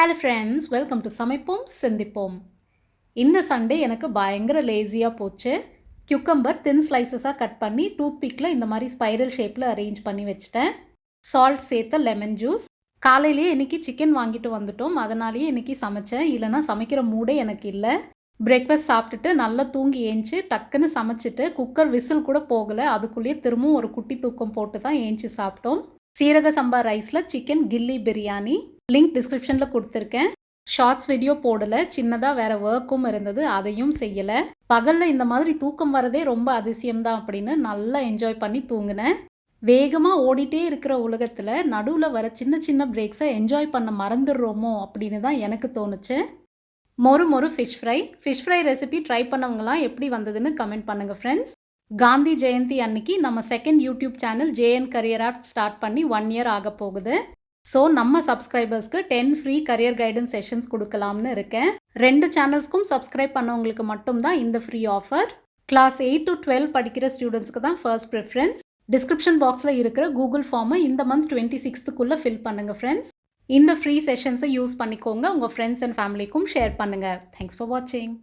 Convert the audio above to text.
Hello friends, welcome to சமைப்போம் சிந்திப்போம். இந்த சண்டே எனக்கு பயங்கர லேசியாக போச்சு. கியூக்கம்பர் தின் ஸ்லைசஸாக கட் பண்ணி டூத்பிக்கில் இந்த மாதிரி ஸ்பைரல் ஷேப்பில் அரேஞ்ச் பண்ணி வச்சுட்டேன். சால்ட் சேர்த்த லெமன் ஜூஸ். காலையிலேயே இன்றைக்கி சிக்கன் வாங்கிட்டு வந்துட்டோம், அதனாலேயே இன்றைக்கி சமைச்சேன். இல்லைனா சமைக்கிற மூடே எனக்கு இல்லை. பிரேக்ஃபாஸ்ட் சாப்பிட்டுட்டு நல்லா தூங்கி ஏஞ்சி டக்குன்னு சமைச்சிட்டு குக்கர் விசில் கூட போகலை, அதுக்குள்ளேயே திரும்பவும் ஒரு குட்டி தூக்கம் போட்டு தான் ஏஞ்சி சாப்பிட்டோம். சீரக சம்பா ரைஸில் சிக்கன் கில்லி பிரியாணி. லிங்க் டிஸ்கிரிப்ஷனில் கொடுத்துருக்கேன். ஷார்ட்ஸ் வீடியோ போடலை, சின்னதாக வேறு ஒர்க்கும் இருந்தது, அதையும் செய்யலை. பகலில் இந்த மாதிரி தூக்கம் வரதே ரொம்ப அதிசயம்தான் அப்படின்னு நல்லா என்ஜாய் பண்ணி தூங்கினேன். வேகமாக ஓடிட்டே இருக்கிற உலகத்தில் நடுவில் வர சின்ன சின்ன பிரேக்ஸை என்ஜாய் பண்ண மறந்துடுறோமோ அப்படின்னு தான் எனக்கு தோணுச்சு. மொறு ஃபிஷ் ஃப்ரை ரெசிபி ட்ரை பண்ணவங்களாம் எப்படி வந்ததுன்னு கமெண்ட் பண்ணுங்கள் ஃப்ரெண்ட்ஸ். காந்தி ஜெயந்தி அன்னைக்கு நம்ம second YouTube channel JN career art start பண்ணி 1 இயர் ஆக போகுது. ஸோ நம்ம சப்ஸ்கிரைபர்ஸ்க்கு 10 ஃப்ரீ கரியர் கைடன்ஸ் செஷன்ஸ் கொடுக்கலாம்னு இருக்கேன். 2 சேனல்ஸ்க்கும் சப்ஸ்கிரைப் பண்ணவங்களுக்கு மட்டும்தான் இந்த ஃப்ரீ ஆஃபர். கிளாஸ் 8 to 12 படிக்கிற ஸ்டூடெண்ட்ஸ்க்கு தான் ஃபர்ஸ்ட் ப்ரிஃபரன்ஸ். டிஸ்கிரிப்ஷன் பாக்ஸில் இருக்கிற கூகுள் ஃபார்மை இந்த மந்த் 26th ஃபில் பண்ணுங்கள் ஃப்ரெண்ட்ஸ். இந்த ஃப்ரீ செஷன்ஸை யூஸ் பண்ணிக்கோங்க, உங்கள் ஃப்ரெண்ட்ஸ் அண்ட் ஃபேமிலிக்கும் ஷேர் பண்ணுங்கள். தேங்க்ஸ் ஃபார் வாட்சிங்.